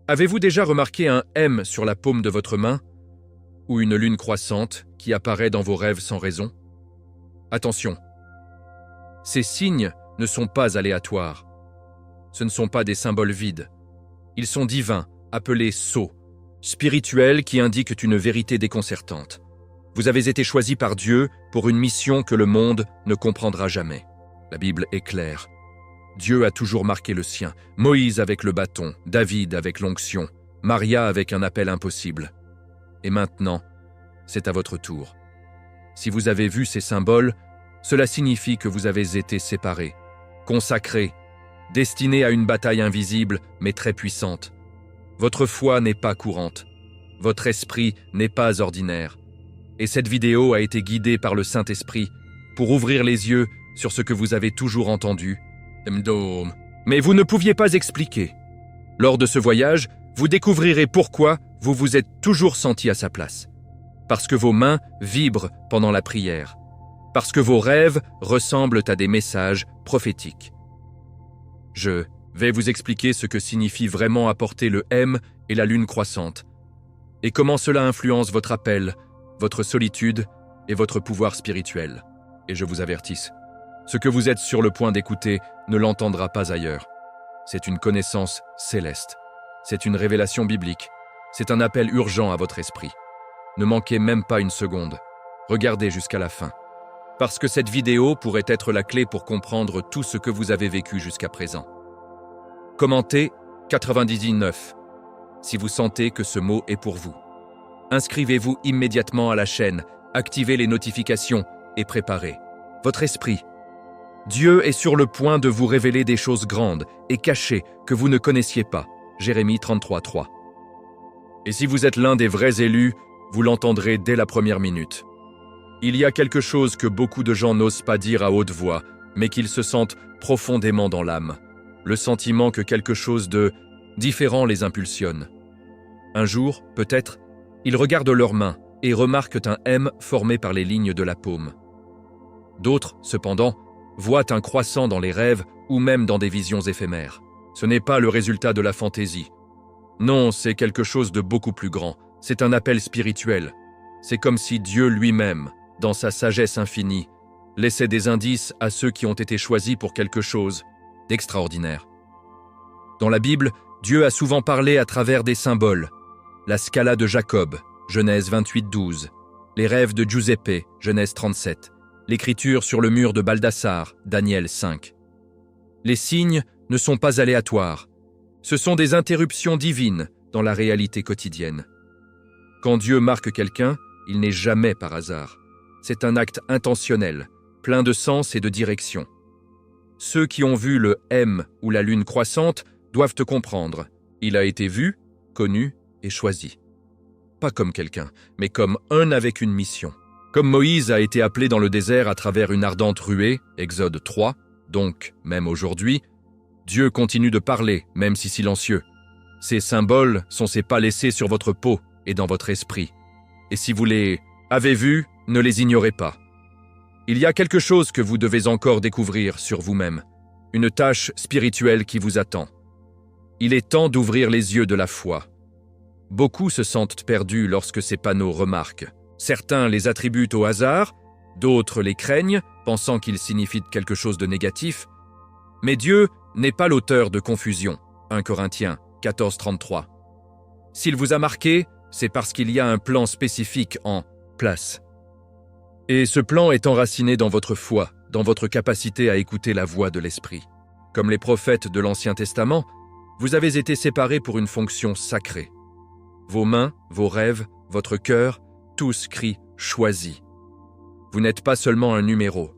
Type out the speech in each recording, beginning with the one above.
Avez-vous déjà remarqué un M sur la paume de votre main ou une lune croissante qui apparaît dans vos rêves sans raison? Attention, ces signes ne sont pas aléatoires. Ce ne sont pas des symboles vides. Ils sont divins, appelés sceaux, spirituels qui indiquent une vérité déconcertante. Vous avez été choisi par Dieu pour une mission que le monde ne comprendra jamais. La Bible est claire. Dieu a toujours marqué le sien. Moïse avec le bâton, David avec l'onction, Maria avec un appel impossible. Et maintenant, c'est à votre tour. Si vous avez vu ces symboles, cela signifie que vous avez été séparés, consacrés, destinés à une bataille invisible mais très puissante. Votre foi n'est pas courante. Votre esprit n'est pas ordinaire. Et cette vidéo a été guidée par le Saint-Esprit pour ouvrir les yeux sur ce que vous avez toujours entendu. Mais vous ne pouviez pas expliquer. Lors de ce voyage, vous découvrirez pourquoi vous vous êtes toujours senti à sa place. Parce que vos mains vibrent pendant la prière. Parce que vos rêves ressemblent à des messages prophétiques. Je vais vous expliquer ce que signifie vraiment apporter le M et la lune croissante, et comment cela influence votre appel, votre solitude et votre pouvoir spirituel. Et je vous avertisse, ce que vous êtes sur le point d'écouter ne l'entendra pas ailleurs. C'est une connaissance céleste. C'est une révélation biblique. C'est un appel urgent à votre esprit. Ne manquez même pas une seconde. Regardez jusqu'à la fin. Parce que cette vidéo pourrait être la clé pour comprendre tout ce que vous avez vécu jusqu'à présent. Commentez 99 si vous sentez que ce mot est pour vous. Inscrivez-vous immédiatement à la chaîne, activez les notifications et préparez votre esprit. Dieu est sur le point de vous révéler des choses grandes et cachées que vous ne connaissiez pas. Jérémie 33:3. Et si vous êtes l'un des vrais élus, vous l'entendrez dès la première minute. Il y a quelque chose que beaucoup de gens n'osent pas dire à haute voix, mais qu'ils se sentent profondément dans l'âme. Le sentiment que quelque chose de différent les impulsionne. Un jour, peut-être, ils regardent leurs mains et remarquent un M formé par les lignes de la paume. D'autres, cependant, voient un croissant dans les rêves ou même dans des visions éphémères. Ce n'est pas le résultat de la fantaisie. Non, c'est quelque chose de beaucoup plus grand. C'est un appel spirituel. C'est comme si Dieu lui-même, dans sa sagesse infinie, laissait des indices à ceux qui ont été choisis pour quelque chose d'extraordinaire. Dans la Bible, Dieu a souvent parlé à travers des symboles. La scala de Jacob, Genèse 28:12. Les rêves de Giuseppe, Genèse 37. L'écriture sur le mur de Baldassare, Daniel 5. Les signes ne sont pas aléatoires. Ce sont des interruptions divines dans la réalité quotidienne. Quand Dieu marque quelqu'un, il n'est jamais par hasard. C'est un acte intentionnel, plein de sens et de direction. Ceux qui ont vu le M ou la lune croissante doivent te comprendre. Il a été vu, connu et choisi. Pas comme quelqu'un, mais comme un avec une mission. Comme Moïse a été appelé dans le désert à travers une ardente ruée, Exode 3, donc même aujourd'hui, Dieu continue de parler, même si silencieux. Ces symboles sont ces pas laissés sur votre peau et dans votre esprit. Et si vous les avez vus, ne les ignorez pas. Il y a quelque chose que vous devez encore découvrir sur vous-même, une tâche spirituelle qui vous attend. Il est temps d'ouvrir les yeux de la foi. Beaucoup se sentent perdus lorsque ces panneaux remarquent. Certains les attribuent au hasard, d'autres les craignent, pensant qu'ils signifient quelque chose de négatif. Mais Dieu n'est pas l'auteur de confusion. 1 Corinthiens 14:33. S'il vous a marqué, c'est parce qu'il y a un plan spécifique en place. Et ce plan est enraciné dans votre foi, dans votre capacité à écouter la voix de l'Esprit. Comme les prophètes de l'Ancien Testament, vous avez été séparés pour une fonction sacrée. Vos mains, vos rêves, votre cœur, tous crient « choisi ». Vous n'êtes pas seulement un numéro.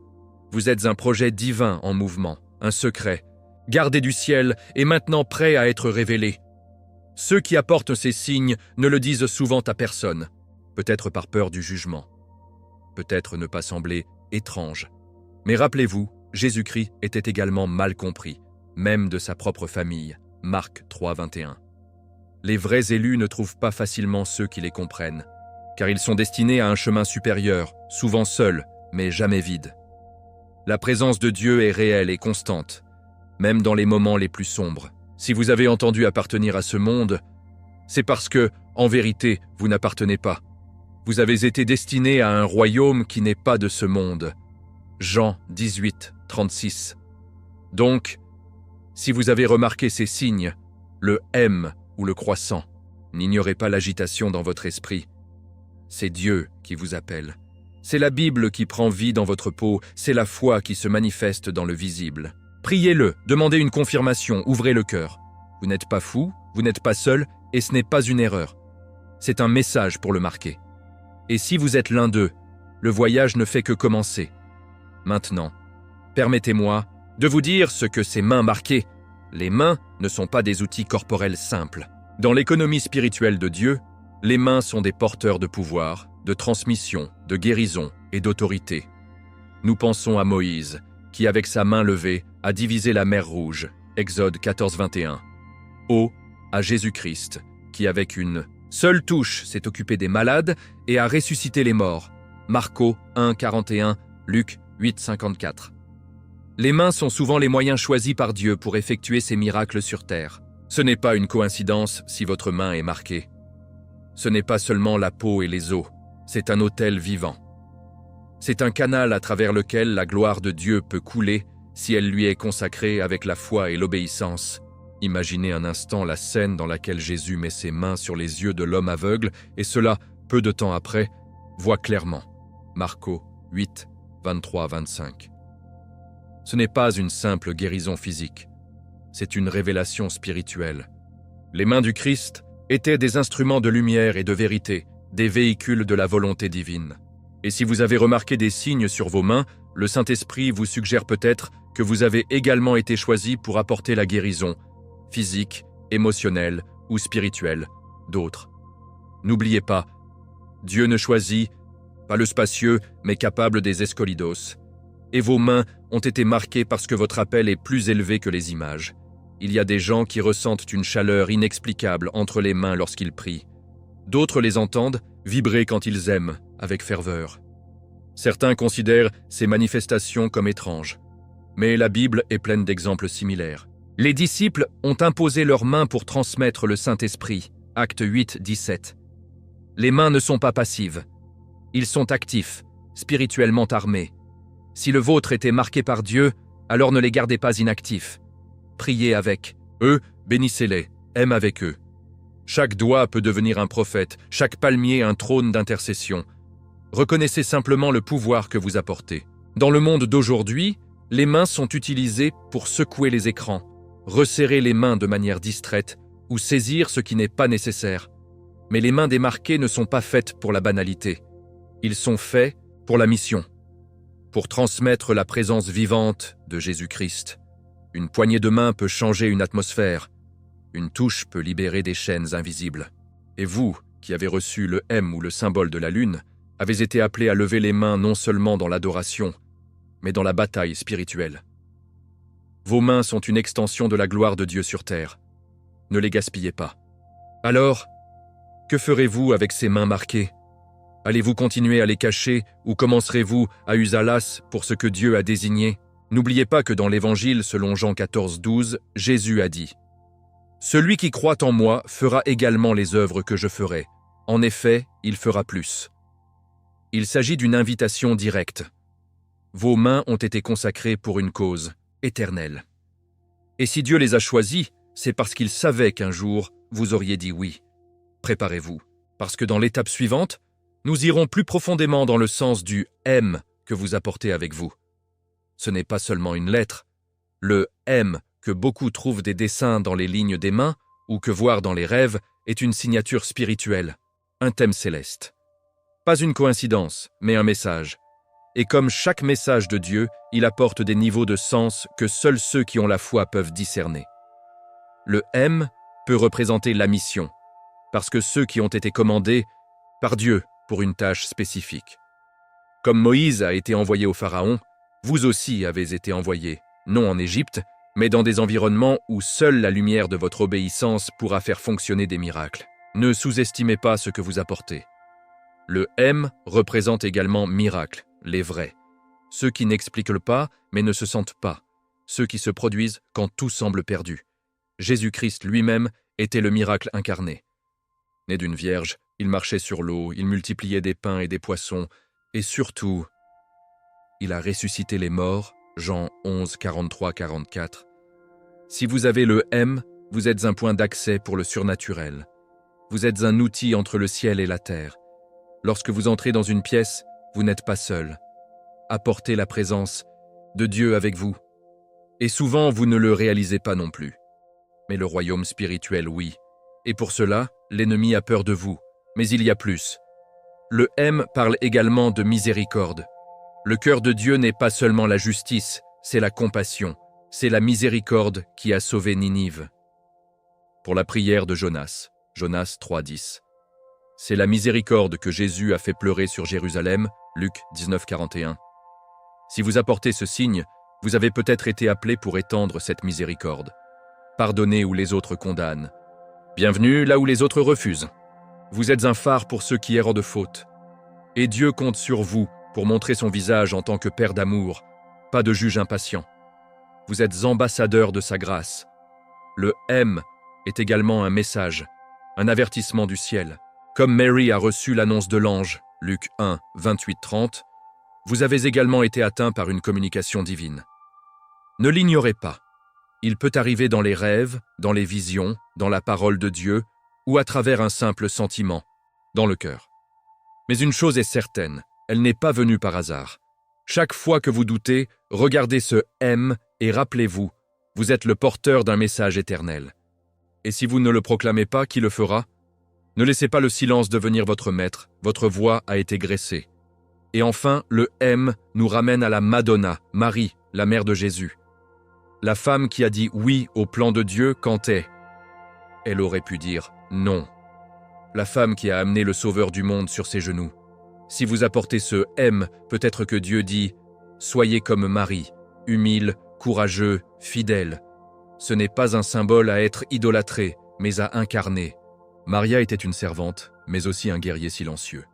Vous êtes un projet divin en mouvement, un secret, gardé du ciel et maintenant prêt à être révélé. Ceux qui apportent ces signes ne le disent souvent à personne, peut-être par peur du jugement, peut-être ne pas sembler étrange. Mais rappelez-vous, Jésus-Christ était également mal compris, même de sa propre famille, Marc 3:21. Les vrais élus ne trouvent pas facilement ceux qui les comprennent, car ils sont destinés à un chemin supérieur, souvent seuls, mais jamais vides. La présence de Dieu est réelle et constante, même dans les moments les plus sombres. Si vous avez entendu appartenir à ce monde, c'est parce que, en vérité, vous n'appartenez pas. Vous avez été destiné à un royaume qui n'est pas de ce monde. Jean 18, 36. Donc, si vous avez remarqué ces signes, le M ou le croissant, n'ignorez pas l'agitation dans votre esprit. C'est Dieu qui vous appelle. C'est la Bible qui prend vie dans votre peau, c'est la foi qui se manifeste dans le visible. Priez-le, demandez une confirmation, ouvrez le cœur. Vous n'êtes pas fou, vous n'êtes pas seul, et ce n'est pas une erreur. C'est un message pour le marquer. Et si vous êtes l'un d'eux, le voyage ne fait que commencer. Maintenant, permettez-moi de vous dire ce que ces mains marquées. Les mains ne sont pas des outils corporels simples. Dans l'économie spirituelle de Dieu, les mains sont des porteurs de pouvoir, de transmission, de guérison et d'autorité. Nous pensons à Moïse, qui avec sa main levée a divisé la mer Rouge, Exode 14, 21. À Jésus-Christ, qui avec une seule touche s'est occupé des malades et a ressuscité les morts, Marco 1, 41, Luc 8, 54. Les mains sont souvent les moyens choisis par Dieu pour effectuer ses miracles sur terre. Ce n'est pas une coïncidence si votre main est marquée. Ce n'est pas seulement la peau et les os, c'est un autel vivant. C'est un canal à travers lequel la gloire de Dieu peut couler si elle lui est consacrée avec la foi et l'obéissance. Imaginez un instant la scène dans laquelle Jésus met ses mains sur les yeux de l'homme aveugle et cela, peu de temps après, voit clairement. Marco 8, 23-25. Ce n'est pas une simple guérison physique, c'est une révélation spirituelle. Les mains du Christ étaient des instruments de lumière et de vérité, des véhicules de la volonté divine. Et si vous avez remarqué des signes sur vos mains, le Saint-Esprit vous suggère peut-être que vous avez également été choisi pour apporter la guérison, physique, émotionnelle ou spirituelle, d'autres. N'oubliez pas, Dieu ne choisit pas le spacieux, mais capable des escolidos. Et vos mains ont été marquées parce que votre appel est plus élevé que les images. Il y a des gens qui ressentent une chaleur inexplicable entre les mains lorsqu'ils prient. D'autres les entendent vibrer quand ils aiment, avec ferveur. Certains considèrent ces manifestations comme étranges. Mais la Bible est pleine d'exemples similaires. Les disciples ont imposé leurs mains pour transmettre le Saint-Esprit. Acte 8, 17. Les mains ne sont pas passives. Ils sont actifs, spirituellement armés. Si le vôtre était marqué par Dieu, alors ne les gardez pas inactifs. Priez avec eux, bénissez-les, aime avec eux. Chaque doigt peut devenir un prophète, chaque palmier un trône d'intercession. Reconnaissez simplement le pouvoir que vous apportez. Dans le monde d'aujourd'hui, les mains sont utilisées pour secouer les écrans, resserrer les mains de manière distraite ou saisir ce qui n'est pas nécessaire. Mais les mains des marqués ne sont pas faites pour la banalité. Ils sont faits pour la mission, pour transmettre la présence vivante de Jésus-Christ. Une poignée de main peut changer une atmosphère. Une touche peut libérer des chaînes invisibles. Et vous, qui avez reçu le M ou le symbole de la lune, avez été appelés à lever les mains non seulement dans l'adoration, mais dans la bataille spirituelle. Vos mains sont une extension de la gloire de Dieu sur terre. Ne les gaspillez pas. Alors, que ferez-vous avec ces mains marquées? Allez-vous continuer à les cacher ou commencerez-vous à usalas pour ce que Dieu a désigné? N'oubliez pas que dans l'Évangile, selon Jean 14, 12, Jésus a dit « Celui qui croit en moi fera également les œuvres que je ferai. En effet, il fera plus. » Il s'agit d'une invitation directe. Vos mains ont été consacrées pour une cause éternelle. Et si Dieu les a choisies, c'est parce qu'il savait qu'un jour, vous auriez dit oui. Préparez-vous, parce que dans l'étape suivante, nous irons plus profondément dans le sens du « M » que vous apportez avec vous. Ce n'est pas seulement une lettre. Le « M » que beaucoup trouvent des dessins dans les lignes des mains ou que voir dans les rêves est une signature spirituelle, un thème céleste. Pas une coïncidence, mais un message. Et comme chaque message de Dieu, il apporte des niveaux de sens que seuls ceux qui ont la foi peuvent discerner. Le M peut représenter la mission, parce que ceux qui ont été commandés par Dieu pour une tâche spécifique. Comme Moïse a été envoyé au Pharaon, vous aussi avez été envoyés, non en Égypte, mais dans des environnements où seule la lumière de votre obéissance pourra faire fonctionner des miracles. Ne sous-estimez pas ce que vous apportez. Le M représente également miracle, les vrais. Ceux qui n'expliquent pas, mais ne se sentent pas. Ceux qui se produisent quand tout semble perdu. Jésus-Christ lui-même était le miracle incarné. Né d'une vierge, il marchait sur l'eau, il multipliait des pains et des poissons, et surtout, il a ressuscité les morts, Jean 11, 43-44. Si vous avez le M, vous êtes un point d'accès pour le surnaturel. Vous êtes un outil entre le ciel et la terre. Lorsque vous entrez dans une pièce, vous n'êtes pas seul. Apportez la présence de Dieu avec vous. Et souvent, vous ne le réalisez pas non plus. Mais le royaume spirituel, oui. Et pour cela, l'ennemi a peur de vous. Mais il y a plus. Le M parle également de miséricorde. Le cœur de Dieu n'est pas seulement la justice, c'est la compassion. C'est la miséricorde qui a sauvé Ninive. Pour la prière de Jonas, Jonas 3,10. C'est la miséricorde que Jésus a fait pleurer sur Jérusalem, Luc 19,41. Si vous apportez ce signe, vous avez peut-être été appelé pour étendre cette miséricorde. Pardonnez où les autres condamnent. Bienvenue là où les autres refusent. Vous êtes un phare pour ceux qui errent de faute. Et Dieu compte sur vous pour montrer son visage en tant que Père d'amour, pas de juge impatient. Vous êtes ambassadeur de sa grâce. Le M est également un message, un avertissement du ciel. Comme Mary a reçu l'annonce de l'ange, Luc 1, 28-30, vous avez également été atteint par une communication divine. Ne l'ignorez pas. Il peut arriver dans les rêves, dans les visions, dans la parole de Dieu, ou à travers un simple sentiment, dans le cœur. Mais une chose est certaine, elle n'est pas venue par hasard. Chaque fois que vous doutez, regardez ce M et rappelez-vous, vous êtes le porteur d'un message éternel. Et si vous ne le proclamez pas, qui le fera? Ne laissez pas le silence devenir votre maître, votre voix a été graissée. Et enfin, le M nous ramène à la Madonna, Marie, la mère de Jésus. La femme qui a dit oui au plan de Dieu quand elle aurait pu dire non. La femme qui a amené le Sauveur du monde sur ses genoux. Si vous apportez ce M, peut-être que Dieu dit « Soyez comme Marie, humile, courageux, fidèle ». Ce n'est pas un symbole à être idolâtré, mais à incarner. Maria était une servante, mais aussi un guerrier silencieux.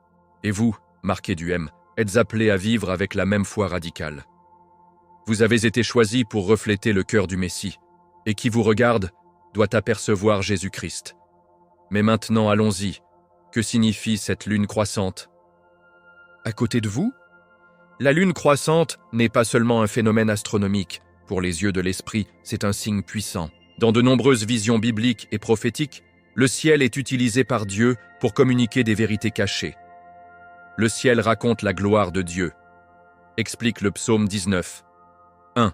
Et vous, marqué du M, êtes appelés à vivre avec la même foi radicale. Vous avez été choisis pour refléter le cœur du Messie, et qui vous regarde doit apercevoir Jésus-Christ. Mais maintenant, allons-y. Que signifie cette lune croissante? À côté de vous? La lune croissante n'est pas seulement un phénomène astronomique. Pour les yeux de l'esprit, c'est un signe puissant. Dans de nombreuses visions bibliques et prophétiques, le ciel est utilisé par Dieu pour communiquer des vérités cachées. Le ciel raconte la gloire de Dieu, explique le psaume 19. 1.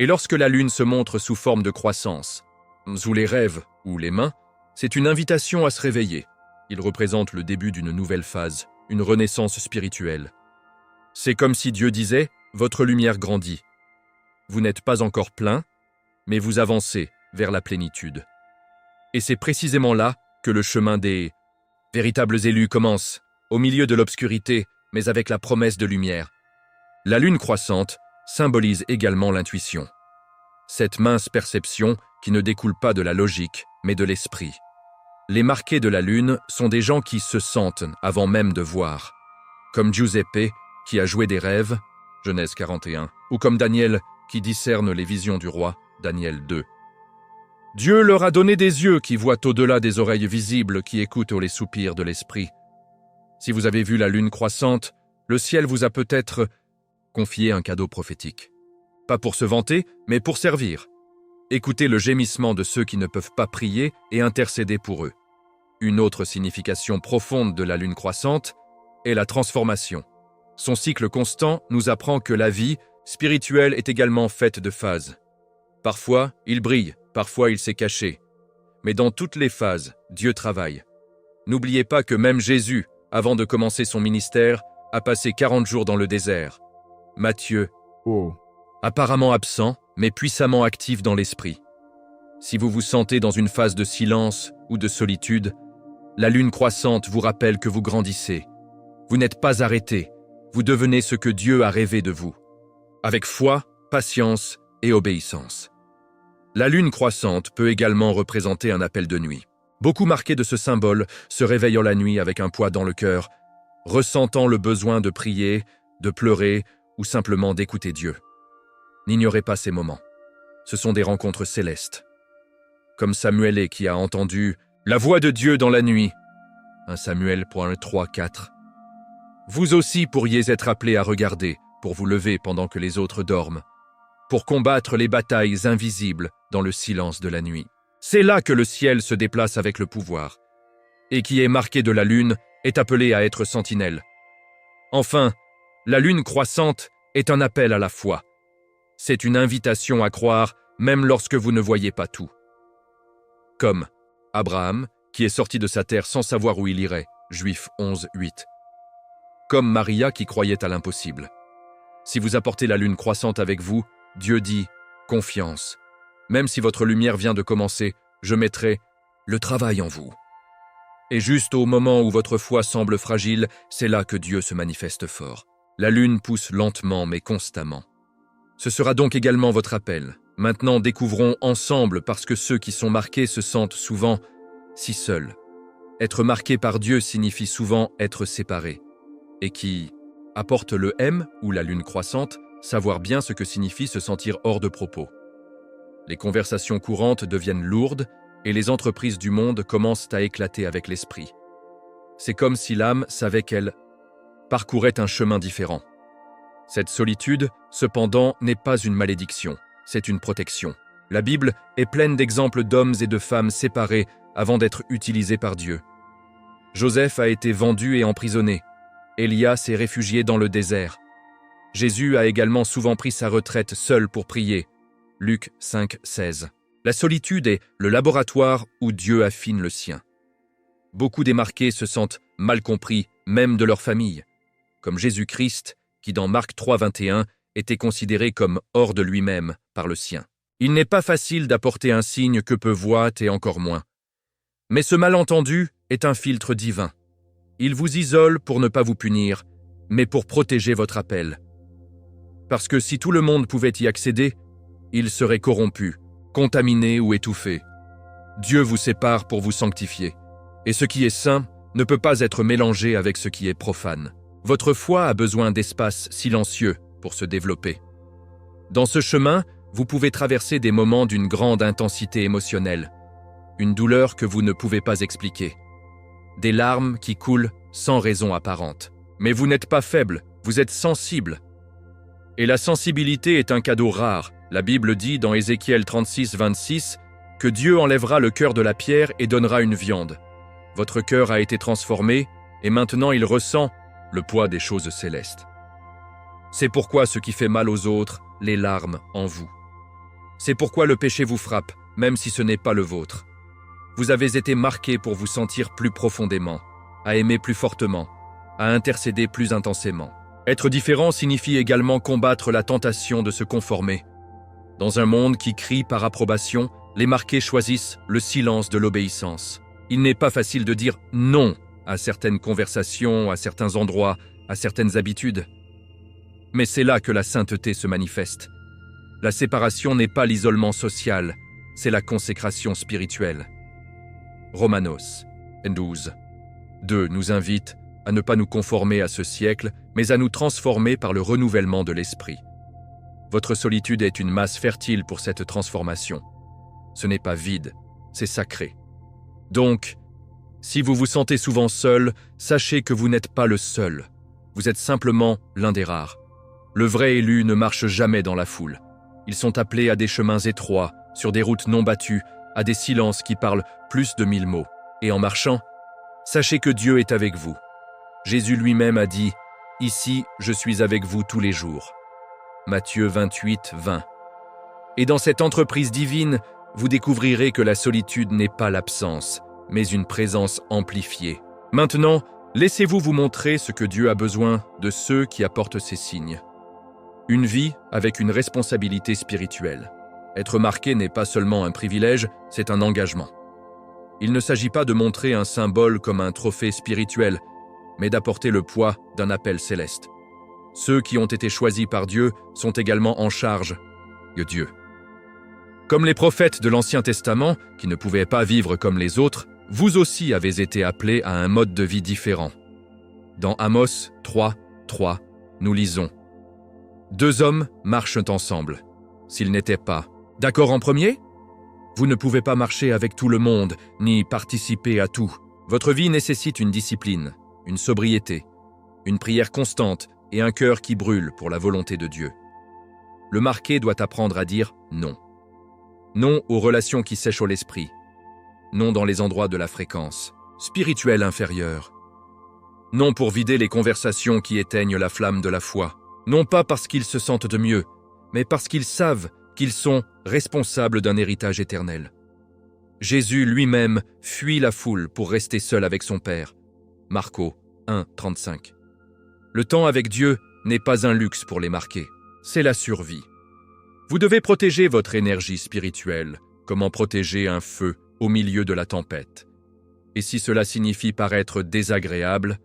Et lorsque la lune se montre sous forme de croissance, sous les rêves ou les mains, c'est une invitation à se réveiller. Il représente le début d'une nouvelle phase, une renaissance spirituelle. C'est comme si Dieu disait « Votre lumière grandit ». Vous n'êtes pas encore plein, mais vous avancez vers la plénitude. Et c'est précisément là que le chemin des véritables élus commence, au milieu de l'obscurité, mais avec la promesse de lumière. La lune croissante symbolise également l'intuition. Cette mince perception qui ne découle pas de la logique, mais de l'esprit. Les marqués de la lune sont des gens qui se sentent avant même de voir. Comme Giuseppe, qui a joué des rêves, Genèse 41, ou comme Daniel, qui discerne les visions du roi, Daniel 2. Dieu leur a donné des yeux qui voient au-delà des oreilles visibles qui écoutent les soupirs de l'esprit. Si vous avez vu la lune croissante, le ciel vous a peut-être confié un cadeau prophétique. Pas pour se vanter, mais pour servir. Écoutez le gémissement de ceux qui ne peuvent pas prier et intercéder pour eux. Une autre signification profonde de la lune croissante est la transformation. Son cycle constant nous apprend que la vie spirituelle est également faite de phases. Parfois, il brille, parfois il s'est caché. Mais dans toutes les phases, Dieu travaille. N'oubliez pas que même Jésus, avant de commencer son ministère, a passé 40 jours dans le désert. Matthieu, apparemment absent, mais puissamment actif dans l'esprit. Si vous vous sentez dans une phase de silence ou de solitude, la lune croissante vous rappelle que vous grandissez. Vous n'êtes pas arrêté, vous devenez ce que Dieu a rêvé de vous. Avec foi, patience et obéissance. La lune croissante peut également représenter un appel de nuit. Beaucoup marqués de ce symbole se réveillent la nuit avec un poids dans le cœur, ressentant le besoin de prier, de pleurer ou simplement d'écouter Dieu. N'ignorez pas ces moments. Ce sont des rencontres célestes. Comme Samuel qui a entendu La voix de Dieu dans la nuit. 1 Samuel 3:4. Vous aussi pourriez être appelés à regarder, pour vous lever pendant que les autres dorment, pour combattre les batailles invisibles dans le silence de la nuit. C'est là que le ciel se déplace avec le pouvoir, et qui est marqué de la lune est appelé à être sentinelle. Enfin, la lune croissante est un appel à la foi. C'est une invitation à croire même lorsque vous ne voyez pas tout. Comme Abraham, qui est sorti de sa terre sans savoir où il irait, Juifs 11:8. Comme Maria qui croyait à l'impossible. Si vous apportez la lune croissante avec vous, Dieu dit « Confiance. Même si votre lumière vient de commencer, je mettrai le travail en vous. » Et juste au moment où votre foi semble fragile, c'est là que Dieu se manifeste fort. La lune pousse lentement mais constamment. Ce sera donc également votre appel. Maintenant, découvrons ensemble parce que ceux qui sont marqués se sentent souvent si seuls. Être marqué par Dieu signifie souvent être séparé. Et qui apporte le M ou la lune croissante, savoir bien ce que signifie se sentir hors de propos. Les conversations courantes deviennent lourdes et les entreprises du monde commencent à éclater avec l'esprit. C'est comme si l'âme savait qu'elle parcourait un chemin différent. Cette solitude, cependant, n'est pas une malédiction, c'est une protection. La Bible est pleine d'exemples d'hommes et de femmes séparés avant d'être utilisés par Dieu. Joseph a été vendu et emprisonné. Élias s'est réfugié dans le désert. Jésus a également souvent pris sa retraite seul pour prier. Luc 5:16. La solitude est le laboratoire où Dieu affine le sien. Beaucoup des marqués se sentent mal compris, même de leur famille, comme Jésus-Christ, qui dans Marc 3:21 était considéré comme hors de lui-même par le sien. Il n'est pas facile d'apporter un signe que peu voient et encore moins. Mais ce malentendu est un filtre divin. Il vous isole pour ne pas vous punir, mais pour protéger votre appel. Parce que si tout le monde pouvait y accéder, il serait corrompu, contaminé ou étouffé. Dieu vous sépare pour vous sanctifier. Et ce qui est saint ne peut pas être mélangé avec ce qui est profane. Votre foi a besoin d'espaces silencieux pour se développer. Dans ce chemin, vous pouvez traverser des moments d'une grande intensité émotionnelle, une douleur que vous ne pouvez pas expliquer, des larmes qui coulent sans raison apparente. Mais vous n'êtes pas faible, vous êtes sensible. Et la sensibilité est un cadeau rare. La Bible dit dans Ézéchiel 36:26 que Dieu enlèvera le cœur de la pierre et donnera une viande. Votre cœur a été transformé et maintenant il ressent le poids des choses célestes. C'est pourquoi ce qui fait mal aux autres, les larmes en vous. C'est pourquoi le péché vous frappe, même si ce n'est pas le vôtre. Vous avez été marqué pour vous sentir plus profondément, à aimer plus fortement, à intercéder plus intensément. Être différent signifie également combattre la tentation de se conformer. Dans un monde qui crie par approbation, les marqués choisissent le silence de l'obéissance. Il n'est pas facile de dire non à certaines conversations, à certains endroits, à certaines habitudes. Mais c'est là que la sainteté se manifeste. La séparation n'est pas l'isolement social, c'est la consécration spirituelle. Romanos 12:2 nous invite à ne pas nous conformer à ce siècle, mais à nous transformer par le renouvellement de l'esprit. Votre solitude est une masse fertile pour cette transformation. Ce n'est pas vide, c'est sacré. Donc, si vous vous sentez souvent seul, sachez que vous n'êtes pas le seul. Vous êtes simplement l'un des rares. Le vrai élu ne marche jamais dans la foule. Ils sont appelés à des chemins étroits, sur des routes non battues, à des silences qui parlent plus de 1000 mots. Et en marchant, sachez que Dieu est avec vous. Jésus lui-même a dit « Ici, je suis avec vous tous les jours ». Matthieu 28:20. Et dans cette entreprise divine, vous découvrirez que la solitude n'est pas l'absence, mais une présence amplifiée. Maintenant, laissez-vous vous montrer ce que Dieu a besoin de ceux qui apportent ces signes. Une vie avec une responsabilité spirituelle. Être marqué n'est pas seulement un privilège, c'est un engagement. Il ne s'agit pas de montrer un symbole comme un trophée spirituel, mais d'apporter le poids d'un appel céleste. Ceux qui ont été choisis par Dieu sont également en charge de Dieu. Comme les prophètes de l'Ancien Testament, qui ne pouvaient pas vivre comme les autres, vous aussi avez été appelés à un mode de vie différent. Dans Amos 3:3, nous lisons « 2 hommes marchent ensemble, s'ils n'étaient pas d'accord en premier ? Vous ne pouvez pas marcher avec tout le monde, ni participer à tout. Votre vie nécessite une discipline, une sobriété, une prière constante et un cœur qui brûle pour la volonté de Dieu. Le marqué doit apprendre à dire non. Non aux relations qui sèchent l'esprit. Non dans les endroits de la fréquence spirituelle inférieure. Non pour vider les conversations qui éteignent la flamme de la foi. Non pas parce qu'ils se sentent de mieux, mais parce qu'ils savent qu'ils sont responsables d'un héritage éternel. Jésus lui-même fuit la foule pour rester seul avec son Père. Marco 1, 35. Le temps avec Dieu n'est pas un luxe pour les marqués, c'est la survie. Vous devez protéger votre énergie spirituelle, comme en protéger un feu au milieu de la tempête. Et si cela signifie paraître désagréable,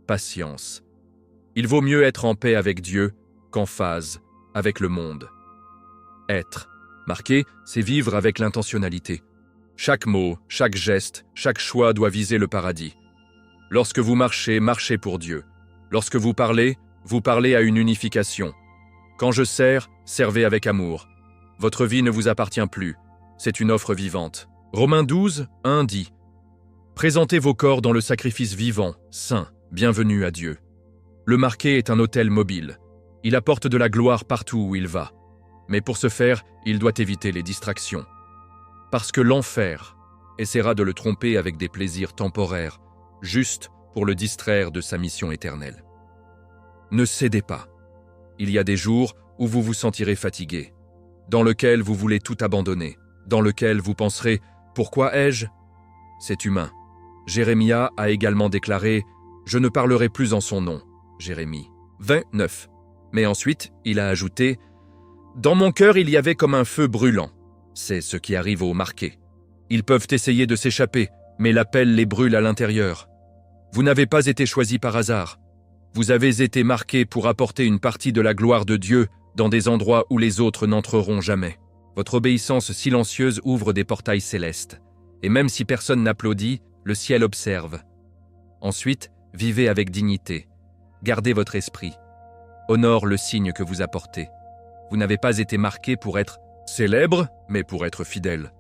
patience. Il vaut mieux être en paix avec Dieu qu'en phase avec le monde. Être, marqué, c'est vivre avec l'intentionnalité. Chaque mot, chaque geste, chaque choix doit viser le paradis. Lorsque vous marchez, marchez pour Dieu. Lorsque vous parlez à une unification. Quand je sers, servez avec amour. Votre vie ne vous appartient plus, c'est une offre vivante. Romains 12, 1 dit « Présentez vos corps dans le sacrifice vivant, saint, bienvenu à Dieu. » Le marqué est un autel mobile. Il apporte de la gloire partout où il va. Mais pour ce faire, il doit éviter les distractions. Parce que l'enfer essaiera de le tromper avec des plaisirs temporaires, juste pour le distraire de sa mission éternelle. Ne cédez pas. Il y a des jours où vous vous sentirez fatigué, dans lequel vous voulez tout abandonner, dans lequel vous penserez « Pourquoi ai-je » C'est humain. Jérémia a également déclaré « Je ne parlerai plus en son nom ». Jérémie 29. Mais ensuite, il a ajouté « Dans mon cœur, il y avait comme un feu brûlant. » C'est ce qui arrive aux marqués. Ils peuvent essayer de s'échapper, mais l'appel les brûle à l'intérieur. Vous n'avez pas été choisi par hasard. Vous avez été marqués pour apporter une partie de la gloire de Dieu dans des endroits où les autres n'entreront jamais. Votre obéissance silencieuse ouvre des portails célestes. Et même si personne n'applaudit, le ciel observe. Ensuite, vivez avec dignité. Gardez votre esprit. Honore le signe que vous apportez. Vous n'avez pas été marqué pour être célèbre, mais pour être fidèle.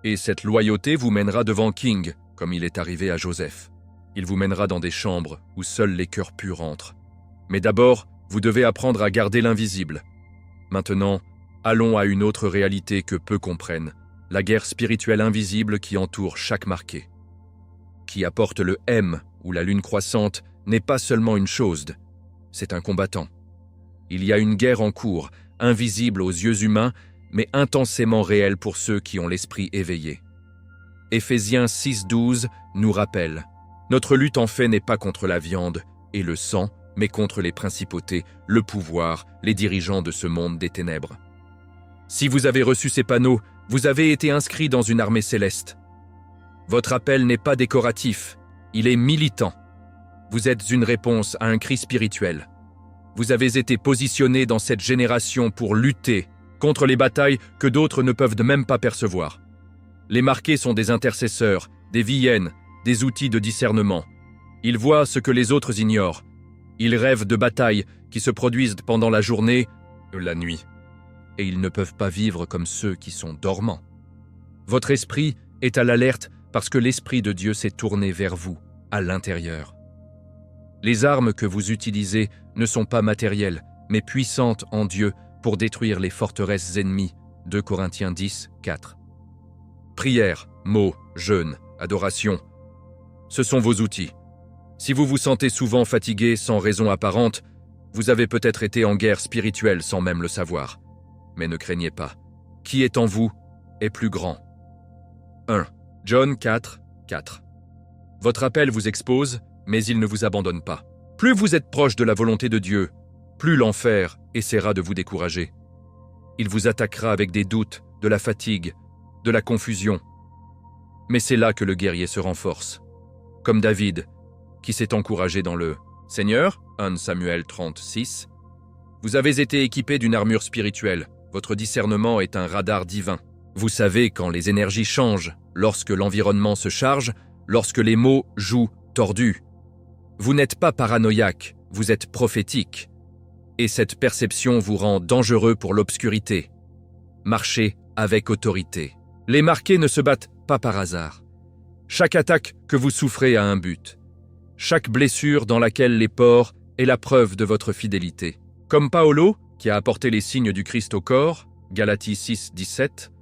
Et cette loyauté vous mènera devant King, comme il est arrivé à Joseph. Il vous mènera dans des chambres où seuls les cœurs purs entrent. Mais d'abord, vous devez apprendre à garder l'invisible. Maintenant, allons à une autre réalité que peu comprennent, la guerre spirituelle invisible qui entoure chaque marqué. Qui apporte le M ou la lune croissante n'est pas seulement une chose, c'est un combattant. Il y a une guerre en cours, invisible aux yeux humains, mais intensément réelle pour ceux qui ont l'esprit éveillé. Éphésiens 6,12 nous rappelle « Notre lutte en fait n'est pas contre la viande et le sang, mais contre les principautés, le pouvoir, les dirigeants de ce monde des ténèbres. » Si vous avez reçu ces panneaux, vous avez été inscrit dans une armée céleste. Votre appel n'est pas décoratif, il est militant. Vous êtes une réponse à un cri spirituel. Vous avez été positionné dans cette génération pour lutter contre les batailles que d'autres ne peuvent même pas percevoir. Les marqués sont des intercesseurs, des viennes, des outils de discernement. Ils voient ce que les autres ignorent. Ils rêvent de batailles qui se produisent pendant la journée et la nuit. Et ils ne peuvent pas vivre comme ceux qui sont dormants. Votre esprit est à l'alerte parce que l'Esprit de Dieu s'est tourné vers vous, à l'intérieur. Les armes que vous utilisez ne sont pas matérielles, mais puissantes en Dieu pour détruire les forteresses ennemies. 2 Corinthiens 10, 4. Prière, mots, jeûne, adoration. Ce sont vos outils. Si vous vous sentez souvent fatigué sans raison apparente, vous avez peut-être été en guerre spirituelle sans même le savoir. Mais ne craignez pas. Qui est en vous est plus grand. 1. John 4, 4. Votre appel vous expose, mais il ne vous abandonne pas. Plus vous êtes proche de la volonté de Dieu, plus l'enfer essaiera de vous décourager. Il vous attaquera avec des doutes, de la fatigue, de la confusion. Mais c'est là que le guerrier se renforce. Comme David, qui s'est encouragé dans le « Seigneur » 1 Samuel 36. Vous avez été équipé d'une armure spirituelle. Votre discernement est un radar divin. Vous savez quand les énergies changent, lorsque l'environnement se charge, lorsque les mots jouent tordus. Vous n'êtes pas paranoïaque, vous êtes prophétique. Et cette perception vous rend dangereux pour l'obscurité. Marchez avec autorité. Les marqués ne se battent pas par hasard. Chaque attaque que vous souffrez a un but. Chaque blessure dans laquelle les pores est la preuve de votre fidélité. Comme Paolo, qui a apporté les signes du Christ au corps, Galaties 6, 17,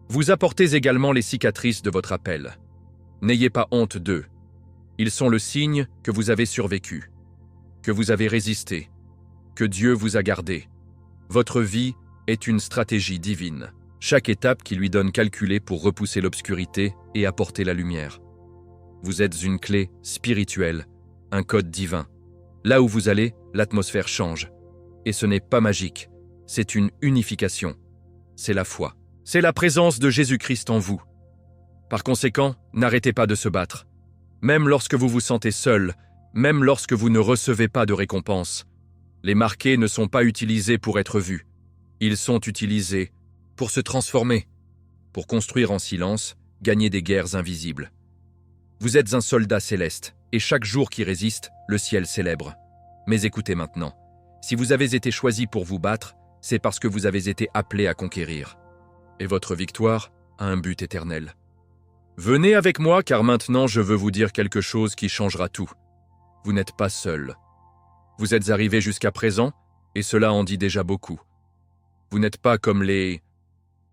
vous apportez également les cicatrices de votre appel. N'ayez pas honte d'eux. Ils sont le signe que vous avez survécu, que vous avez résisté, que Dieu vous a gardé. Votre vie est une stratégie divine. Chaque étape qui lui donne calculée pour repousser l'obscurité et apporter la lumière. Vous êtes une clé spirituelle, un code divin. Là où vous allez, l'atmosphère change. Et ce n'est pas magique, c'est une unification. C'est la foi. C'est la présence de Jésus-Christ en vous. Par conséquent, n'arrêtez pas de se battre. Même lorsque vous vous sentez seul, même lorsque vous ne recevez pas de récompense. Les marqués ne sont pas utilisés pour être vus. Ils sont utilisés pour se transformer, pour construire en silence, gagner des guerres invisibles. Vous êtes un soldat céleste, et chaque jour qui résiste, le ciel célèbre. Mais écoutez maintenant, si vous avez été choisi pour vous battre, c'est parce que vous avez été appelé à conquérir. Et votre victoire a un but éternel. Venez avec moi, car maintenant je veux vous dire quelque chose qui changera tout. Vous n'êtes pas seul. Vous êtes arrivé jusqu'à présent, et cela en dit déjà beaucoup. Vous n'êtes pas comme les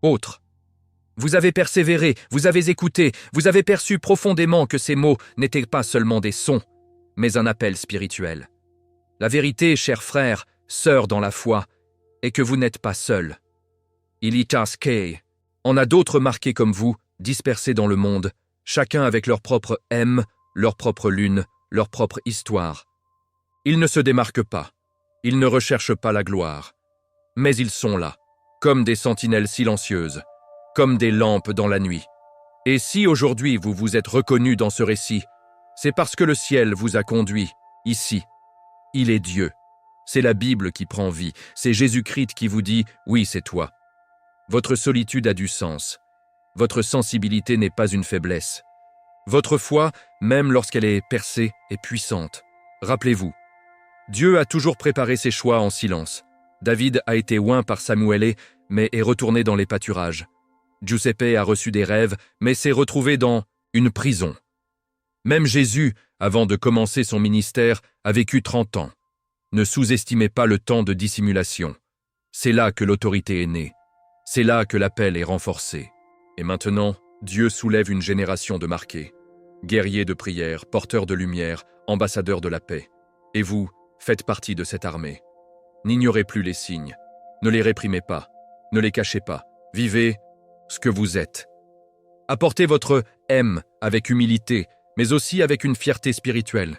autres. Vous avez persévéré, vous avez écouté, vous avez perçu profondément que ces mots n'étaient pas seulement des sons, mais un appel spirituel. La vérité, chers frères, sœurs dans la foi, est que vous n'êtes pas seuls. Ilitas Kei. On a d'autres marqués comme vous, dispersés dans le monde, chacun avec leur propre M, leur propre lune, leur propre histoire. Ils ne se démarquent pas, ils ne recherchent pas la gloire, mais ils sont là, comme des sentinelles silencieuses, comme des lampes dans la nuit. Et si aujourd'hui vous vous êtes reconnus dans ce récit, c'est parce que le ciel vous a conduit, ici. Il est Dieu. C'est la Bible qui prend vie, c'est Jésus-Christ qui vous dit « Oui, c'est toi ». Votre solitude a du sens. Votre sensibilité n'est pas une faiblesse. Votre foi, même lorsqu'elle est percée, est puissante. Rappelez-vous, Dieu a toujours préparé ses choix en silence. David a été oint par Samuel, mais est retourné dans les pâturages. Giuseppe a reçu des rêves, mais s'est retrouvé dans une prison. Même Jésus, avant de commencer son ministère, a vécu 30 ans. Ne sous-estimez pas le temps de dissimulation. C'est là que l'autorité est née. C'est là que l'appel est renforcé. Et maintenant, Dieu soulève une génération de marqués. Guerriers de prière, porteurs de lumière, ambassadeurs de la paix. Et vous, faites partie de cette armée. N'ignorez plus les signes. Ne les réprimez pas. Ne les cachez pas. Vivez ce que vous êtes. Apportez votre M avec humilité, mais aussi avec une fierté spirituelle.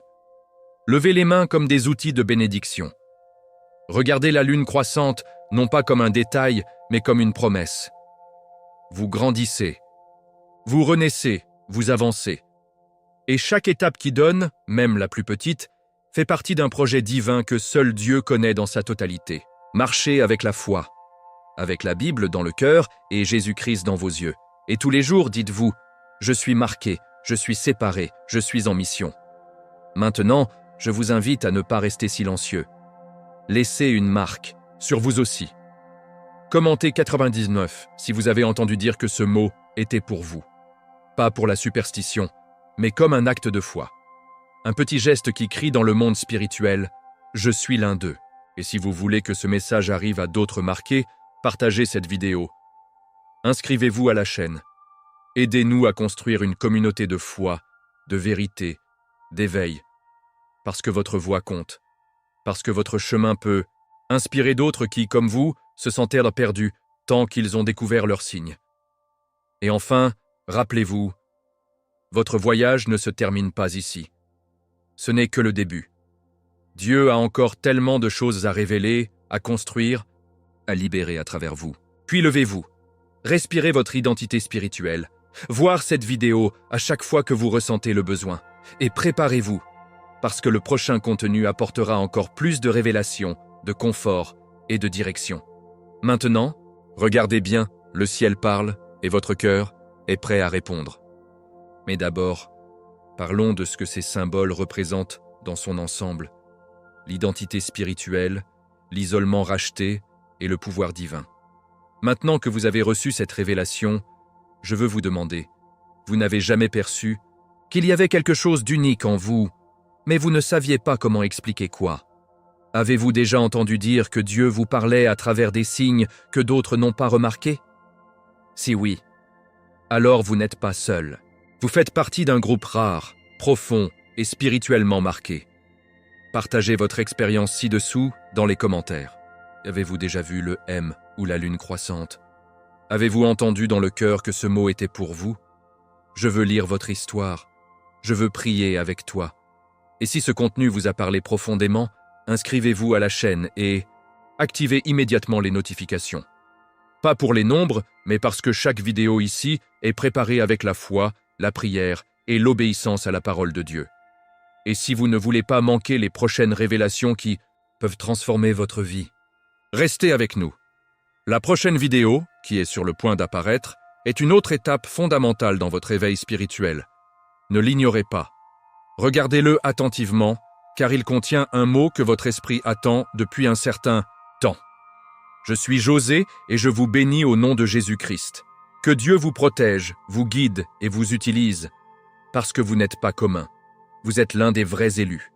Levez les mains comme des outils de bénédiction. Regardez la lune croissante, non pas comme un détail, mais comme une promesse. Vous grandissez, vous renaissez, vous avancez. Et chaque étape qui donne, même la plus petite, fait partie d'un projet divin que seul Dieu connaît dans sa totalité. Marchez avec la foi, avec la Bible dans le cœur et Jésus-Christ dans vos yeux. Et tous les jours, dites-vous, « Je suis marqué, je suis séparé, je suis en mission. » Maintenant, je vous invite à ne pas rester silencieux. Laissez une marque, sur vous aussi. Commentez 99 si vous avez entendu dire que ce mot était pour vous. Pas pour la superstition, mais comme un acte de foi. Un petit geste qui crie dans le monde spirituel « Je suis l'un d'eux ». Et si vous voulez que ce message arrive à d'autres marqués, partagez cette vidéo. Inscrivez-vous à la chaîne. Aidez-nous à construire une communauté de foi, de vérité, d'éveil. Parce que votre voix compte. Parce que votre chemin peut inspirer d'autres qui, comme vous, se sentèrent perdus tant qu'ils ont découvert leurs signes. Et enfin, rappelez-vous, votre voyage ne se termine pas ici. Ce n'est que le début. Dieu a encore tellement de choses à révéler, à construire, à libérer à travers vous. Puis levez-vous, respirez votre identité spirituelle, voir cette vidéo à chaque fois que vous ressentez le besoin, et préparez-vous, parce que le prochain contenu apportera encore plus de révélations, de confort et de direction. Maintenant, regardez bien, le ciel parle et votre cœur est prêt à répondre. Mais d'abord, parlons de ce que ces symboles représentent dans son ensemble. L'identité spirituelle, l'isolement racheté et le pouvoir divin. Maintenant que vous avez reçu cette révélation, je veux vous demander, vous n'avez jamais perçu qu'il y avait quelque chose d'unique en vous, mais vous ne saviez pas comment expliquer quoi? Avez-vous déjà entendu dire que Dieu vous parlait à travers des signes que d'autres n'ont pas remarqués? Si oui, alors vous n'êtes pas seul. Vous faites partie d'un groupe rare, profond et spirituellement marqué. Partagez votre expérience ci-dessous dans les commentaires. Avez-vous déjà vu le M ou la lune croissante? Avez-vous entendu dans le cœur que ce mot était pour vous? Je veux lire votre histoire. Je veux prier avec toi. Et si ce contenu vous a parlé profondément, inscrivez-vous à la chaîne et activez immédiatement les notifications. Pas pour les nombres, mais parce que chaque vidéo ici est préparée avec la foi, la prière et l'obéissance à la parole de Dieu. Et si vous ne voulez pas manquer les prochaines révélations qui peuvent transformer votre vie, restez avec nous. La prochaine vidéo, qui est sur le point d'apparaître, est une autre étape fondamentale dans votre éveil spirituel. Ne l'ignorez pas. Regardez-le attentivement, car il contient un mot que votre esprit attend depuis un certain temps. Je suis José et je vous bénis au nom de Jésus-Christ. Que Dieu vous protège, vous guide et vous utilise, parce que vous n'êtes pas commun. Vous êtes l'un des vrais élus.